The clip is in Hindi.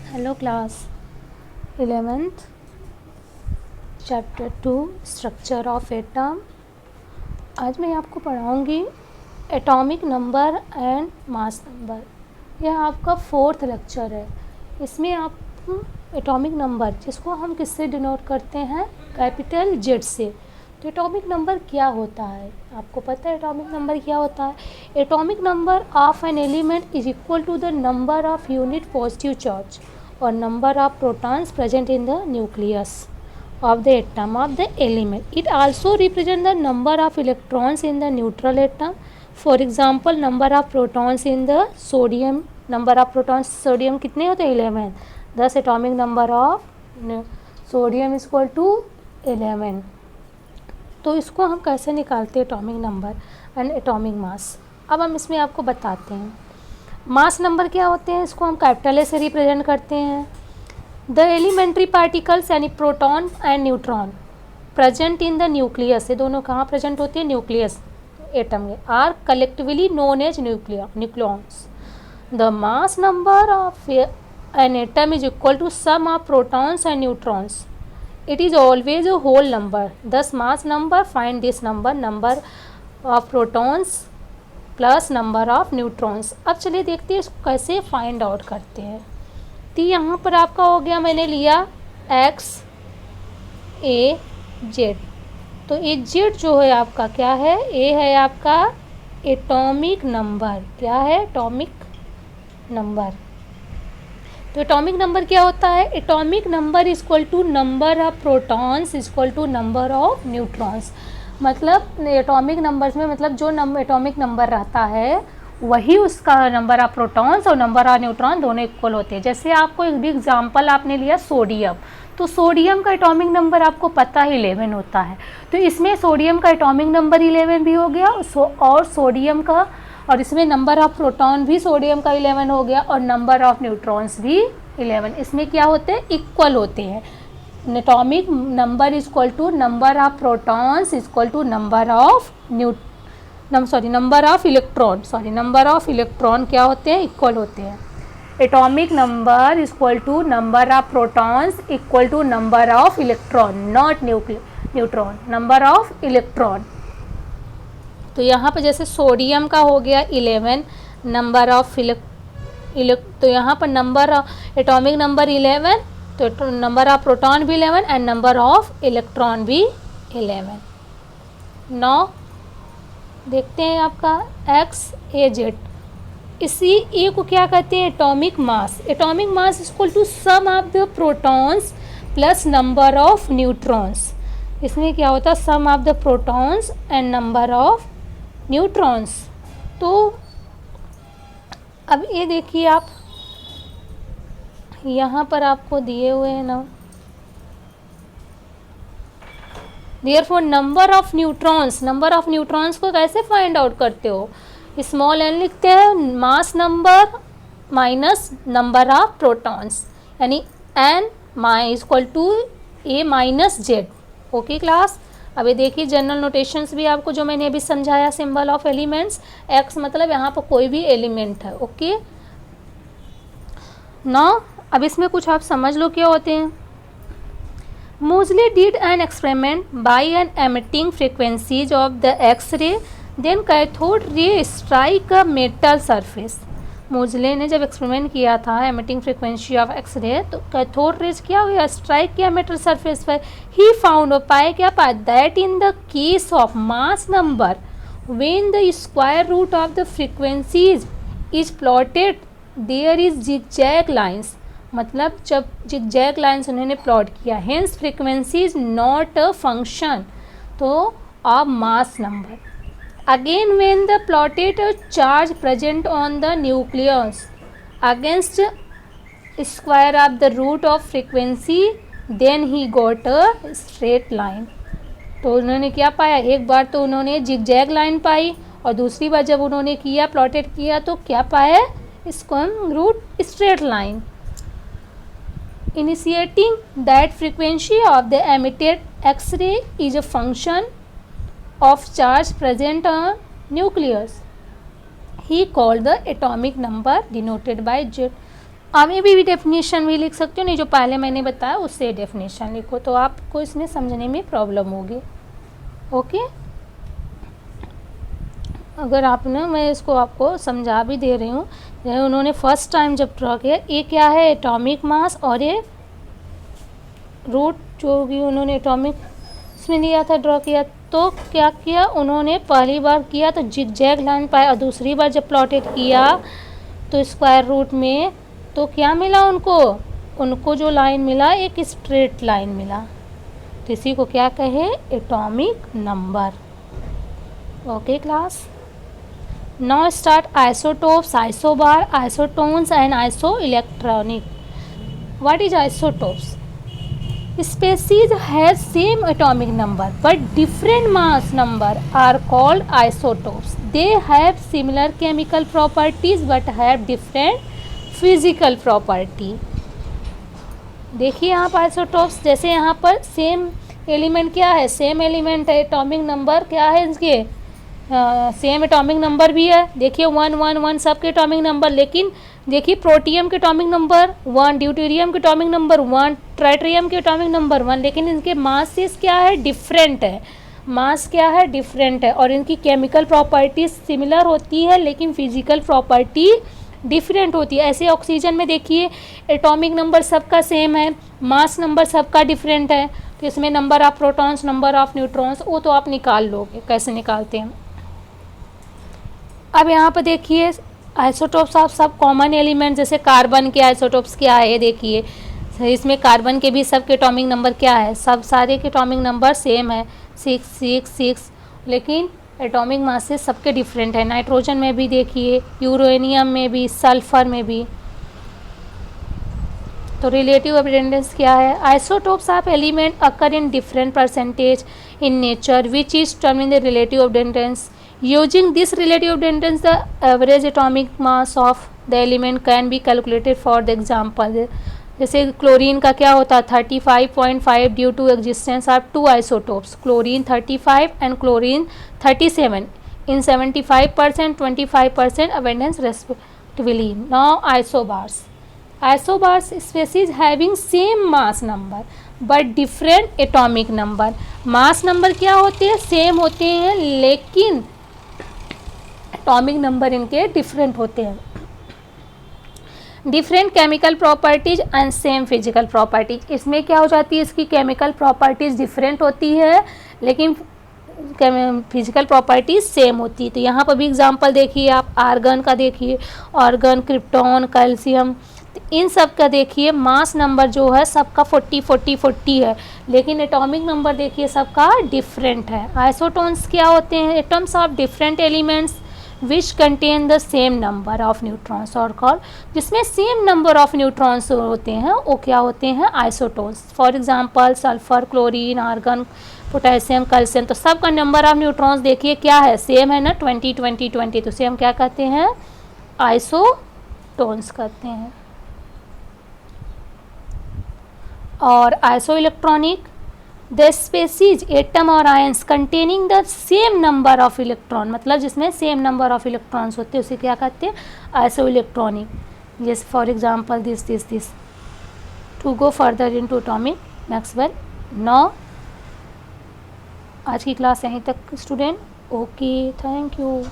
Hello class 11th chapter 2 structure of atom. आज मैं आपको पढ़ाऊँगी atomic number and mass number. यह आपका 4th लेक्चर है। इसमें आप एटॉमिक नंबर जिसको हम किससे डिनोट करते हैं, कैपिटल जेड से। तो एटॉमिक नंबर क्या होता है, आपको पता है एटॉमिक नंबर क्या होता है? Atomic number of an element is equal to the number of unit positive charge or number of protons present in the nucleus of the atom of the element. It also represents the number of electrons in the neutral atom. For example, number of protons in the sodium, number of protons sodium कितने होते हैं 11. Thus atomic number of sodium is equal to 11. तो इसको हम कैसे निकालते हैं atomic number and atomic mass. अब हम इसमें आपको बताते हैं मास नंबर क्या होते हैं। इसको हम कैपिटल ए से रिप्रेजेंट करते हैं। द एलिमेंट्री पार्टिकल्स यानी proton and neutron present in the nucleus, ये दोनों कहाँ प्रेजेंट होते हैं? न्यूक्लियस एटम में। Are collectively known as nucleons. The mass number of an atom is equal to sum of protons and neutrons. It is always a whole number. Thus mass number find this number of protons plus number of neutrons. अब चलिए देखते हैं इसको कैसे फाइंड आउट करते हैं। तो यहाँ पर आपका हो गया, मैंने लिया एक्स ए जेड। तो ये जेड जो है आपका क्या है? ए है आपका एटॉमिक नंबर। क्या है? Atomic number. तो एटॉमिक नंबर क्या होता है? Atomic number is equal to number of protons is equal to number of neutrons. मतलब एटॉमिक नंबर्स में मतलब जो एटॉमिक नंबर रहता है वही उसका नंबर ऑफ प्रोटॉन्स और नंबर ऑफ न्यूट्रॉन दोनों इक्वल होते हैं। जैसे आपको एक भी एग्जांपल आपने लिया सोडियम, तो सोडियम का एटॉमिक नंबर आपको पता है 11 होता है। तो इसमें सोडियम का एटॉमिक नंबर 11 भी हो गया और सोडियम का, और इसमें नंबर ऑफ प्रोटॉन भी सोडियम का 11 हो गया और नंबर ऑफ न्यूट्रॉन्स भी 11। इसमें क्या होते हैं? इक्वल होते हैं। Atomic number is equal to number of protons is equal to number of number of electron क्या होते हैं? इक्वल होते हैं। Atomic number is equal to number of protons equal to number of electron, not neutron, number of electron. तो यहाँ पर जैसे सोडियम का हो गया 11, नंबर ऑफ तो यहाँ पर नंबर एटॉमिक नंबर 11, तो नंबर ऑफ प्रोटॉन भी 11 एंड नंबर ऑफ इलेक्ट्रॉन भी 11। नौ देखते हैं आपका एक्स ए जेड। इसी ए को क्या कहते हैं? Atomic mass. Atomic mass is equal to sum of the protons plus number of neutrons. इसमें क्या होता है? Sum of the protons and number of neutrons. तो अब ये देखिए आप यहाँ पर आपको दिए हुए हैं ना, देयरफॉर नंबर ऑफ न्यूट्रॉन्स को कैसे फाइंड आउट करते हो? स्मॉल एन लिखते हैं, mass number minus number of protons, यानी N is equal to A minus Z. Okay class. अब ये देखिए जनरल नोटेशंस भी आपको जो मैंने अभी समझाया, सिंबल ऑफ एलिमेंट्स, एक्स मतलब यहाँ पर कोई भी एलिमेंट है। ओके ना, अब इसमें कुछ आप समझ लो क्या होते हैं। Moseley did an experiment by an emitting frequencies of the X-ray, then cathode ray strike a metal surface. मोजले ने जब एक्सपेरिमेंट किया था एमिटिंग फ्रिक्वेंसी ऑफ एक्सरे, तो कैथोड रेज क्या हुआ? स्ट्राइक किया मेटल सरफेस पर। ही फाउंड, पाए क्या पाया? That in the case of mass number when the square root of the frequencies is plotted there is zigzag lines. मतलब जब जिगजैग लाइन्स उन्होंने प्लॉट किया, hence frequency is not a function तो of mass number. Again when the plotted charge present on the nucleus against square of the root of frequency, then he got a straight line. तो उन्होंने क्या पाया? एक बार तो उन्होंने जिगजैग लाइन पाई और दूसरी बार जब उन्होंने किया प्लॉटेड किया तो क्या पाया? इसको हम root straight line. Initiating that frequency of the emitted X-ray is a function of charge present on nucleus. He called the atomic number denoted by Z. अभी भी डेफिनेशन भी लिख सकते हो, नहीं जो पहले मैंने बताया उससे डेफिनेशन लिखो, तो आपको इसमें समझने में प्रॉब्लम होगी। ओके, अगर आपने, मैं इसको आपको समझा भी दे रही हूँ। उन्होंने फर्स्ट टाइम जब ड्रॉ किया, ये क्या है एटॉमिक मास, और ये रूट जो भी उन्होंने एटॉमिक इसमें लिया था, ड्रॉ किया, तो क्या किया उन्होंने, पहली बार किया तो जिगजैग लाइन पाया, और दूसरी बार जब प्लॉटेड किया तो स्क्वायर रूट में, तो क्या मिला उनको जो लाइन मिला एक स्ट्रेट लाइन मिला, तो इसी को क्या कहे atomic number. Okay class, now start isotopes, isobar, isotones and iso electronic. What is isotopes? Species has same atomic number but different mass number are called isotopes. They have similar chemical properties but have different physical property. देखिए यहाँ पर आइसोटोप्स, जैसे यहाँ पर सेम एलिमेंट क्या है, सेम एलिमेंट है, एटॉमिक नंबर क्या है इसके, सेम एटॉमिक नंबर भी है। देखिए 1 1 1 सबके एटॉमिक नंबर, लेकिन देखिए प्रोटियम के एटॉमिक नंबर 1, ड्यूटेरियम के एटॉमिक नंबर 1, ट्राइटेरियम के एटॉमिक नंबर 1, लेकिन इनके मासेस क्या है डिफरेंट है, मास क्या है डिफरेंट है, और इनकी केमिकल प्रॉपर्टीज सिमिलर होती है लेकिन फिजिकल प्रॉपर्टी डिफरेंट होती है। ऐसे ऑक्सीजन में देखिए एटॉमिक नंबर सबका सेम है, मास नंबर सबका डिफरेंट है, तो इसमें number of protons, number of neutrons, वो तो आप निकाल लोगे कैसे निकालते हैं। अब यहाँ पर देखिए आइसोटोप्स ऑफ सब कॉमन एलिमेंट, जैसे कार्बन के आइसोटोप्स क्या है, देखिए इसमें कार्बन के भी सब के एटॉमिक नंबर क्या है, सब सारे के एटॉमिक नंबर सेम है 6 6 6, लेकिन एटॉमिक मासेस सबके डिफरेंट है। नाइट्रोजन में भी देखिए, यूरेनियम में भी, सल्फर में भी। तो रिलेटिव अबंडेंस क्या है, isotopes of element occur in different percentage in nature which is term in the relative abundance. Using this relative abundance, the average atomic mass of the element can be calculated for the example. जैसे क्लोरीन का क्या होता है 35.5 due to existence of 2 isotopes, chlorine 35 and chlorine 37 in 75% 25% abundance respectively. Now isobars, isobars species having same mass number but different atomic number. Mass number क्या होते हैं, सेम होते हैं, लेकिन एटॉमिक नंबर इनके डिफरेंट होते हैं। Different chemical properties and same physical properties, इसमें क्या हो जाती है, इसकी केमिकल प्रॉपर्टीज डिफरेंट होती है लेकिन फिजिकल प्रॉपर्टीज सेम होती है। तो यहाँ पर भी एग्जांपल देखिए आप, आर्गन का देखिए, आर्गन, क्रिप्टॉन, कैल्शियम, तो इन सब का देखिए मास नंबर जो है सबका 40 40 40 है, लेकिन एटॉमिक नंबर देखिए सबका डिफरेंट है। आइसोटोन्स क्या होते हैं, atoms of different elements which contain the same number of neutrons, और कॉल जिसमें सेम नंबर ऑफ न्यूट्रॉन्स होते हैं वो क्या होते हैं isotones. For example sulphur, chlorine, argon, potassium, calcium, तो सबका नंबर ऑफ न्यूट्रॉन्स देखिए क्या है, सेम है ना 20 20 20, तो सेम क्या कहते हैं आइसोटोन्स कहते हैं। और isoelectronic, the species atom और ions containing the same number of electron, मतलब जिसमें सेम नंबर ऑफ इलेक्ट्रॉन्स होते हैं उसे क्या कहते हैं आइसो इलेक्ट्रॉनिक। जैसे for example this to go further into atomic Maxwell. Now आज की क्लास यहीं तक स्टूडेंट। Okay, thank you.